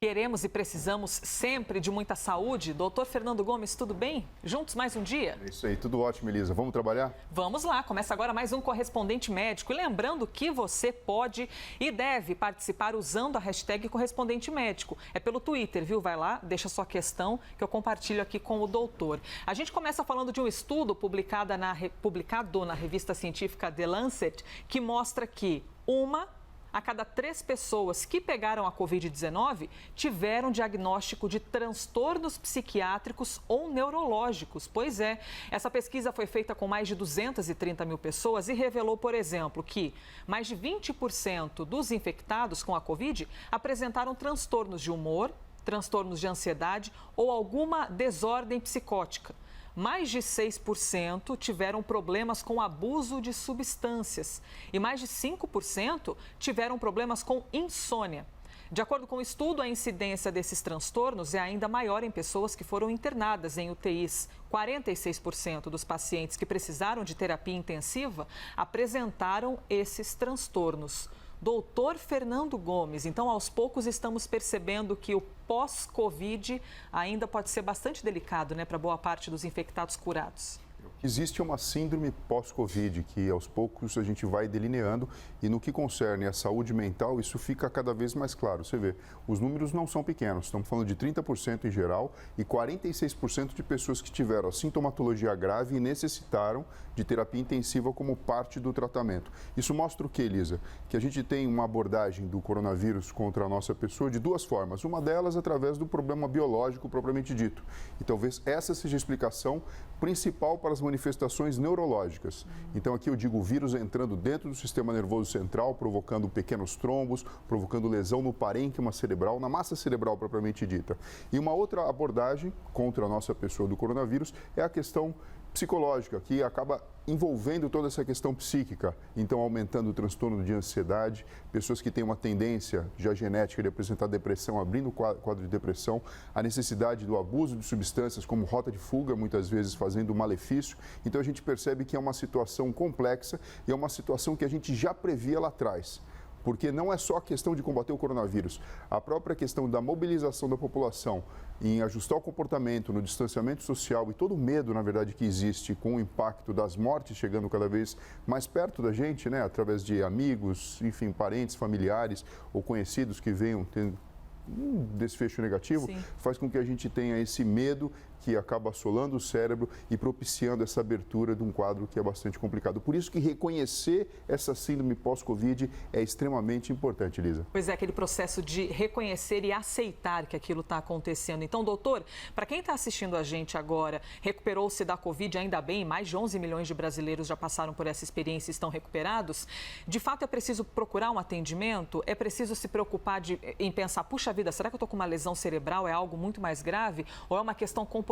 Queremos e precisamos sempre de muita saúde. Doutor Fernando Gomes, tudo bem? Juntos mais um dia? É isso aí, tudo ótimo, Elisa. Vamos trabalhar? Vamos lá, começa agora mais um Correspondente Médico. E lembrando que você pode e deve participar usando a hashtag Correspondente Médico. É pelo Twitter, viu? Vai lá, deixa sua questão que eu compartilho aqui com o doutor. A gente começa falando de um estudo publicado na revista científica The Lancet, que mostra que a cada 3 pessoas que pegaram a Covid-19 tiveram diagnóstico de transtornos psiquiátricos ou neurológicos. Pois é, essa pesquisa foi feita com mais de 230 mil pessoas e revelou, por exemplo, que mais de 20% dos infectados com a Covid apresentaram transtornos de humor, transtornos de ansiedade ou alguma desordem psicótica. Mais de 6% tiveram problemas com abuso de substâncias e mais de 5% tiveram problemas com insônia. De acordo com o estudo, a incidência desses transtornos é ainda maior em pessoas que foram internadas em UTIs. 46% dos pacientes que precisaram de terapia intensiva apresentaram esses transtornos. Doutor Fernando Gomes, então aos poucos estamos percebendo que o pós-Covid ainda pode ser bastante delicado, né, para boa parte dos infectados curados. Existe uma síndrome pós-Covid que aos poucos a gente vai delineando e no que concerne a saúde mental, isso fica cada vez mais claro. Você vê, os números não são pequenos, estamos falando de 30% em geral e 46% de pessoas que tiveram a sintomatologia grave e necessitaram de terapia intensiva como parte do tratamento. Isso mostra o que, Elisa? Que a gente tem uma abordagem do coronavírus contra a nossa pessoa de duas formas. Uma delas através do problema biológico propriamente dito. E talvez essa seja a explicação principal para as manifestações neurológicas. Então aqui eu digo o vírus entrando dentro do sistema nervoso central, provocando pequenos trombos, provocando lesão no parênquima cerebral, na massa cerebral propriamente dita. E uma outra abordagem contra a nossa pessoa do coronavírus é a questão psicológica, que acaba envolvendo toda essa questão psíquica, então aumentando o transtorno de ansiedade, pessoas que têm uma tendência já genética de apresentar depressão, abrindo o quadro de depressão, a necessidade do abuso de substâncias como rota de fuga, muitas vezes fazendo malefício. Então a gente percebe que é uma situação complexa e é uma situação que a gente já previa lá atrás. Porque não é só a questão de combater o coronavírus, a própria questão da mobilização da população em ajustar o comportamento, no distanciamento social e todo o medo, na verdade, que existe com o impacto das mortes chegando cada vez mais perto da gente, né, através de amigos, enfim, parentes, familiares ou conhecidos que venham tendo um desfecho negativo, sim, faz com que a gente tenha esse medo que acaba assolando o cérebro e propiciando essa abertura de um quadro que é bastante complicado. Por isso que reconhecer essa síndrome pós-Covid é extremamente importante, Elisa. Pois é, aquele processo de reconhecer e aceitar que aquilo está acontecendo. Então, doutor, para quem está assistindo a gente agora, recuperou-se da Covid, ainda bem, mais de 11 milhões de brasileiros já passaram por essa experiência e estão recuperados. De fato, é preciso procurar um atendimento? É preciso se preocupar em pensar, puxa vida, será que eu estou com uma lesão cerebral? É algo muito mais grave? Ou é uma questão comportamental?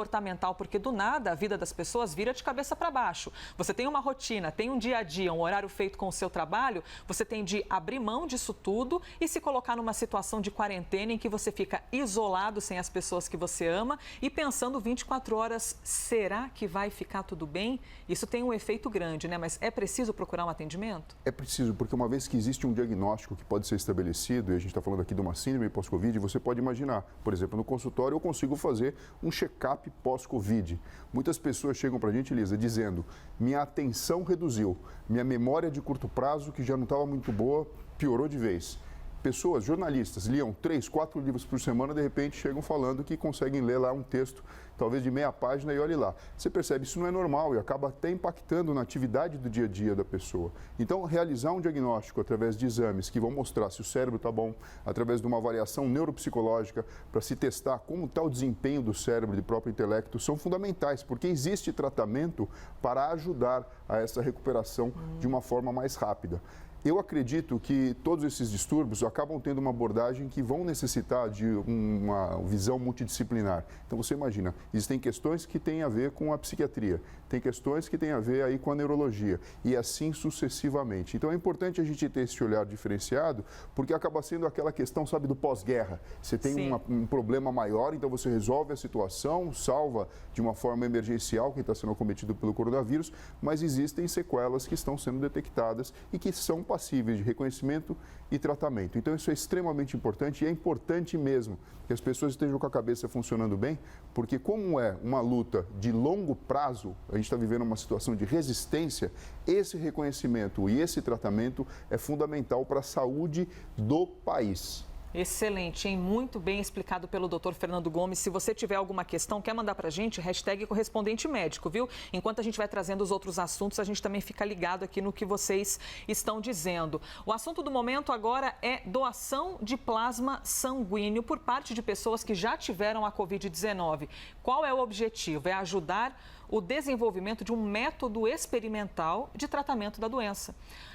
Porque do nada a vida das pessoas vira de cabeça para baixo. Você tem uma rotina, tem um dia a dia, um horário feito com o seu trabalho, você tem de abrir mão disso tudo e se colocar numa situação de quarentena em que você fica isolado sem as pessoas que você ama e pensando 24 horas, será que vai ficar tudo bem? Isso tem um efeito grande, né? Mas é preciso procurar um atendimento? É preciso, porque uma vez que existe um diagnóstico que pode ser estabelecido, e a gente está falando aqui de uma síndrome pós-Covid, você pode imaginar, por exemplo, no consultório eu consigo fazer um check-up pós-Covid. Muitas pessoas chegam para a gente, Elisa, dizendo: minha atenção reduziu, minha memória de curto prazo, que já não estava muito boa, piorou de vez. Pessoas, jornalistas, liam 3, 4 livros por semana, de repente chegam falando que conseguem ler lá um texto, talvez de meia página, e olhe lá. Você percebe, isso não é normal e acaba até impactando na atividade do dia a dia da pessoa. Então, realizar um diagnóstico através de exames que vão mostrar se o cérebro está bom, através de uma avaliação neuropsicológica, para se testar como está o desempenho do cérebro e do próprio intelecto, são fundamentais, porque existe tratamento para ajudar a essa recuperação de uma forma mais rápida. Eu acredito que todos esses distúrbios acabam tendo uma abordagem que vão necessitar de uma visão multidisciplinar. Então, você imagina, existem questões que têm a ver com a psiquiatria, tem questões que têm a ver aí com a neurologia e assim sucessivamente. Então, é importante a gente ter esse olhar diferenciado, porque acaba sendo aquela questão, sabe, do pós-guerra. Você tem um problema maior, então você resolve a situação, salva de uma forma emergencial quem está sendo acometido pelo coronavírus, mas existem sequelas que estão sendo detectadas e que são passíveis de reconhecimento e tratamento. Então, isso é extremamente importante e é importante mesmo que as pessoas estejam com a cabeça funcionando bem, porque como é uma luta de longo prazo, a gente está vivendo uma situação de resistência, esse reconhecimento e esse tratamento é fundamental para a saúde do país. Excelente, hein? Muito bem explicado pelo Dr. Fernando Gomes. Se você tiver alguma questão, quer mandar para a gente, hashtag correspondente médico, viu? Enquanto a gente vai trazendo os outros assuntos, a gente também fica ligado aqui no que vocês estão dizendo. O assunto do momento agora é doação de plasma sanguíneo por parte de pessoas que já tiveram a Covid-19. Qual é o objetivo? É ajudar o desenvolvimento de um método experimental de tratamento da doença.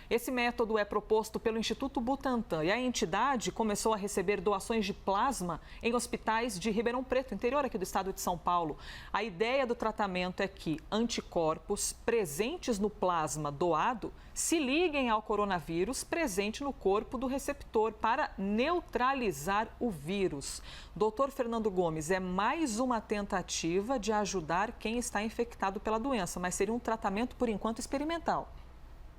Esse método é proposto pelo Instituto Butantan e a entidade começou a receber doações de plasma em hospitais de Ribeirão Preto, interior aqui do estado de São Paulo. A ideia do tratamento é que anticorpos presentes no plasma doado se liguem ao coronavírus presente no corpo do receptor para neutralizar o vírus. Doutor Fernando Gomes, é mais uma tentativa de ajudar quem está infectado pela doença, mas seria um tratamento, por enquanto, experimental.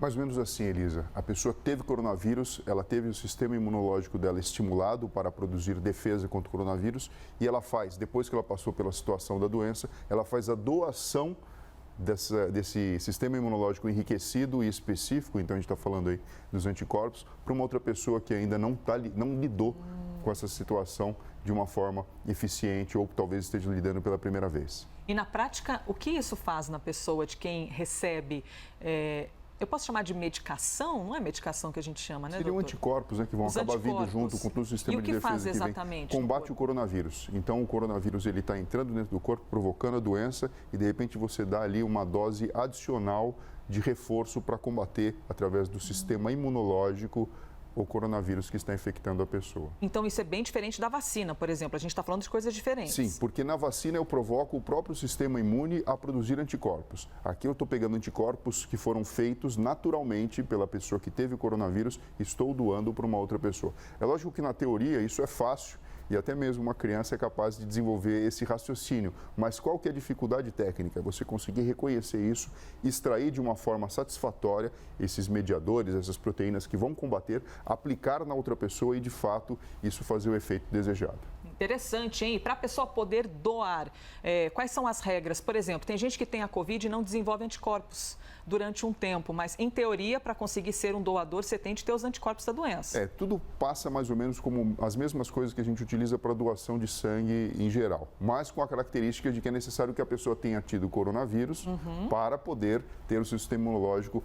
Mais ou menos assim, Elisa. A pessoa teve coronavírus, ela teve o sistema imunológico dela estimulado para produzir defesa contra o coronavírus e ela faz, depois que ela passou pela situação da doença, ela faz a doação desse sistema imunológico enriquecido e específico, então a gente está falando aí dos anticorpos, para uma outra pessoa que ainda não lidou com essa situação de uma forma eficiente ou talvez esteja lidando pela primeira vez. E na prática, o que isso faz na pessoa de quem recebe... Eu posso chamar de medicação? Não é medicação que a gente chama, né, Seriam doutor? Anticorpos, né, que vão acabar vindo junto com todo o sistema de defesa que faz exatamente vem. Combate o coronavírus. Então, o coronavírus ele está entrando dentro do corpo, provocando a doença e, de repente, você dá ali uma dose adicional de reforço para combater, através do sistema imunológico, o coronavírus que está infectando a pessoa. Então, isso é bem diferente da vacina, por exemplo. A gente está falando de coisas diferentes. Sim, porque na vacina eu provoco o próprio sistema imune a produzir anticorpos. Aqui eu estou pegando anticorpos que foram feitos naturalmente pela pessoa que teve o coronavírus e estou doando para uma outra pessoa. É lógico que na teoria isso é fácil e até mesmo uma criança é capaz de desenvolver esse raciocínio. Mas qual que é a dificuldade técnica? Você conseguir reconhecer isso, extrair de uma forma satisfatória esses mediadores, essas proteínas que vão combater, aplicar na outra pessoa e, de fato, isso fazer o efeito desejado. Interessante, hein? E para a pessoa poder doar, quais são as regras? Por exemplo, tem gente que tem a Covid e não desenvolve anticorpos durante um tempo, mas, em teoria, para conseguir ser um doador, você tem de ter os anticorpos da doença. Tudo passa mais ou menos como as mesmas coisas que a gente utiliza para doação de sangue em geral, mas com a característica de que é necessário que a pessoa tenha tido coronavírus para poder ter o seu sistema imunológico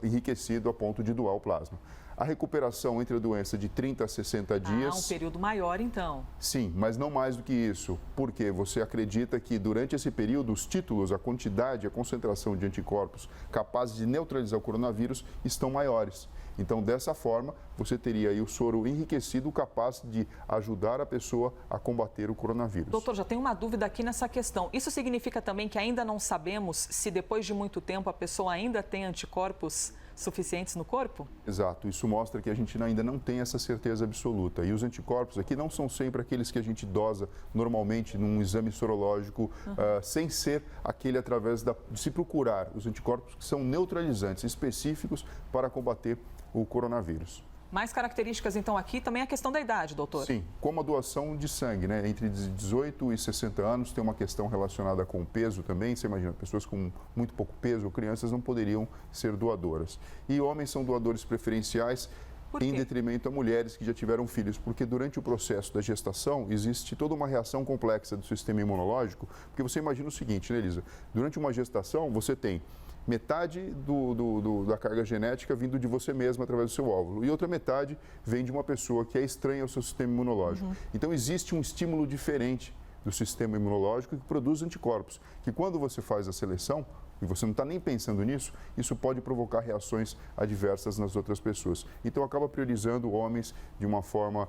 enriquecido a ponto de doar o plasma. A recuperação entre a doença de 30 a 60 dias... um período maior, então. Sim, mas não mais do que isso, porque você acredita que durante esse período os títulos, a quantidade, a concentração de anticorpos capazes de neutralizar o coronavírus estão maiores. Então, dessa forma, você teria aí o soro enriquecido capaz de ajudar a pessoa a combater o coronavírus. Doutor, já tem uma dúvida aqui nessa questão. Isso significa também que ainda não sabemos se depois de muito tempo a pessoa ainda tem anticorpos suficientes no corpo? Exato, isso mostra que a gente ainda não tem essa certeza absoluta. E os anticorpos aqui não são sempre aqueles que a gente dosa normalmente num exame sorológico, sem ser aquele através de se procurar os anticorpos que são neutralizantes, específicos para combater o coronavírus. Mais características, então, aqui também a questão da idade, doutor. Sim, como a doação de sangue, né? Entre 18 e 60 anos tem uma questão relacionada com o peso também. Você imagina, pessoas com muito pouco peso ou crianças não poderiam ser doadoras. E homens são doadores preferenciais em detrimento a mulheres que já tiveram filhos, porque durante o processo da gestação existe toda uma reação complexa do sistema imunológico, porque você imagina o seguinte, né, Elisa? Durante uma gestação, você tem metade da carga genética vindo de você mesma através do seu óvulo e outra metade vem de uma pessoa que é estranha ao seu sistema imunológico. Então, existe um estímulo diferente do sistema imunológico que produz anticorpos, que quando você faz a seleção, e você não está nem pensando nisso, isso pode provocar reações adversas nas outras pessoas. Então, acaba priorizando homens de uma forma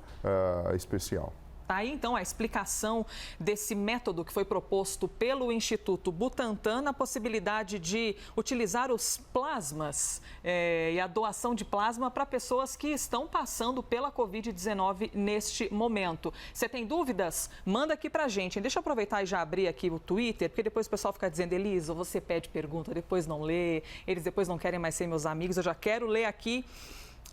especial. Tá aí, então, a explicação desse método que foi proposto pelo Instituto Butantan, a possibilidade de utilizar os plasmas e a doação de plasma para pessoas que estão passando pela Covid-19 neste momento. Você tem dúvidas? Manda aqui para a gente. Deixa eu aproveitar e já abrir aqui o Twitter, porque depois o pessoal fica dizendo, Elisa, você pede pergunta, depois não lê, eles depois não querem mais ser meus amigos. Eu já quero ler aqui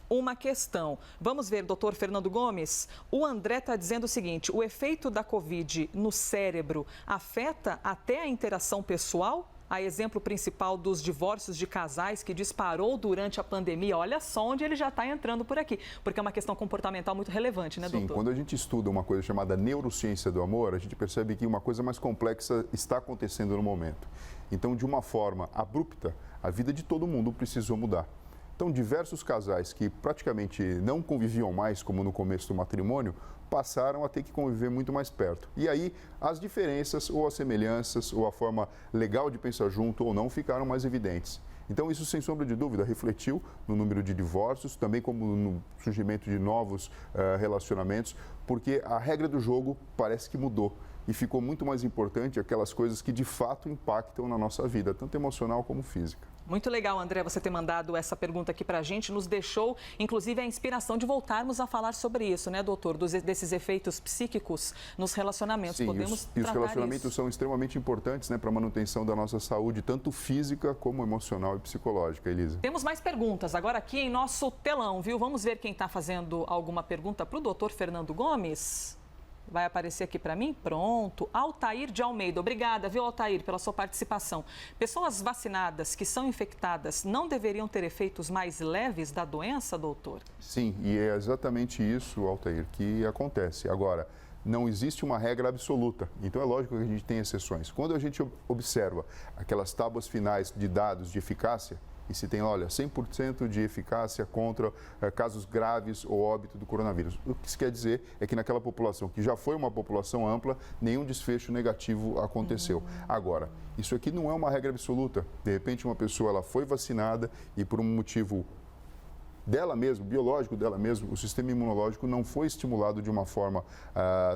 uma questão. Vamos ver, doutor Fernando Gomes. O André está dizendo o seguinte: o efeito da Covid no cérebro afeta até a interação pessoal? A exemplo principal dos divórcios de casais que disparou durante a pandemia. Olha só onde ele já está entrando por aqui, porque é uma questão comportamental muito relevante, né, doutor? Sim, quando a gente estuda uma coisa chamada neurociência do amor, a gente percebe que uma coisa mais complexa está acontecendo no momento. Então, de uma forma abrupta, a vida de todo mundo precisou mudar. Então, diversos casais que praticamente não conviviam mais, como no começo do matrimônio, passaram a ter que conviver muito mais perto. E aí, as diferenças, ou as semelhanças, ou a forma legal de pensar junto ou não, ficaram mais evidentes. Então, isso, sem sombra de dúvida, refletiu no número de divórcios, também como no surgimento de novos relacionamentos, porque a regra do jogo parece que mudou. E ficou muito mais importante aquelas coisas que de fato impactam na nossa vida, tanto emocional como física. Muito legal, André, você ter mandado essa pergunta aqui para a gente. Nos deixou, inclusive, a inspiração de voltarmos a falar sobre isso, né, doutor? Desses efeitos psíquicos nos relacionamentos. Sim, podemos e os relacionamentos são extremamente importantes, né, para a manutenção da nossa saúde, tanto física como emocional e psicológica, Elisa. Temos mais perguntas agora aqui em nosso telão, viu? Vamos ver quem está fazendo alguma pergunta para o doutor Fernando Gomes. Vai aparecer aqui para mim? Pronto. Altair de Almeida. Obrigada, viu, Altair, pela sua participação. Pessoas vacinadas que são infectadas não deveriam ter efeitos mais leves da doença, doutor? Sim, e é exatamente isso, Altair, que acontece. Agora, não existe uma regra absoluta, então é lógico que a gente tem exceções. Quando a gente observa aquelas tábuas finais de dados de eficácia, e se tem, olha, 100% de eficácia contra casos graves ou óbito do coronavírus. O que isso quer dizer é que naquela população, que já foi uma população ampla, nenhum desfecho negativo aconteceu. Agora, isso aqui não é uma regra absoluta. De repente, uma pessoa ela foi vacinada e por um motivo dela mesma, biológico dela mesma, o sistema imunológico não foi estimulado de uma forma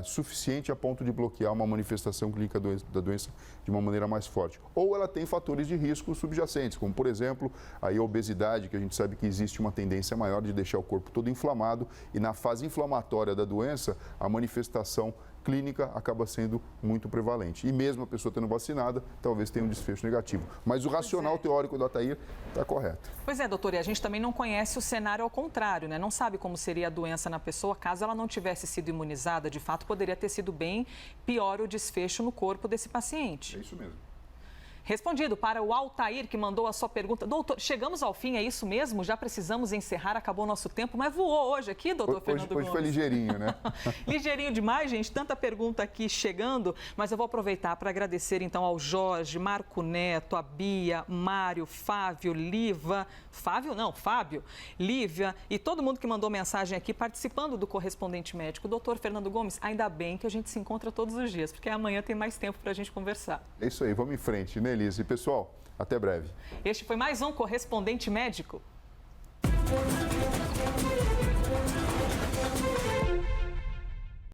suficiente a ponto de bloquear uma manifestação clínica da doença de uma maneira mais forte. Ou ela tem fatores de risco subjacentes, como, por exemplo, a obesidade, que a gente sabe que existe uma tendência maior de deixar o corpo todo inflamado e na fase inflamatória da doença, a manifestação clínica acaba sendo muito prevalente. E mesmo a pessoa tendo vacinada, talvez tenha um desfecho negativo. Mas o racional teórico do Altair está correto. Pois é, doutor, e a gente também não conhece o cenário ao contrário, né? Não sabe como seria a doença na pessoa caso ela não tivesse sido imunizada. De fato, poderia ter sido bem pior o desfecho no corpo desse paciente. É isso mesmo. Respondido para o Altair, que mandou a sua pergunta. Doutor, chegamos ao fim, é isso mesmo? Já precisamos encerrar, acabou o nosso tempo, mas voou hoje aqui, doutor Fernando Gomes. Hoje foi ligeirinho, né? Ligeirinho demais, gente, tanta pergunta aqui chegando, mas eu vou aproveitar para agradecer então ao Jorge, Marco Neto, a Bia, Mário, Fábio, Fábio, Lívia e todo mundo que mandou mensagem aqui participando do Correspondente Médico. Doutor Fernando Gomes, ainda bem que a gente se encontra todos os dias, porque amanhã tem mais tempo para a gente conversar. É isso aí, vamos em frente, né, Elisa? E pessoal, até breve. Este foi mais um Correspondente Médico.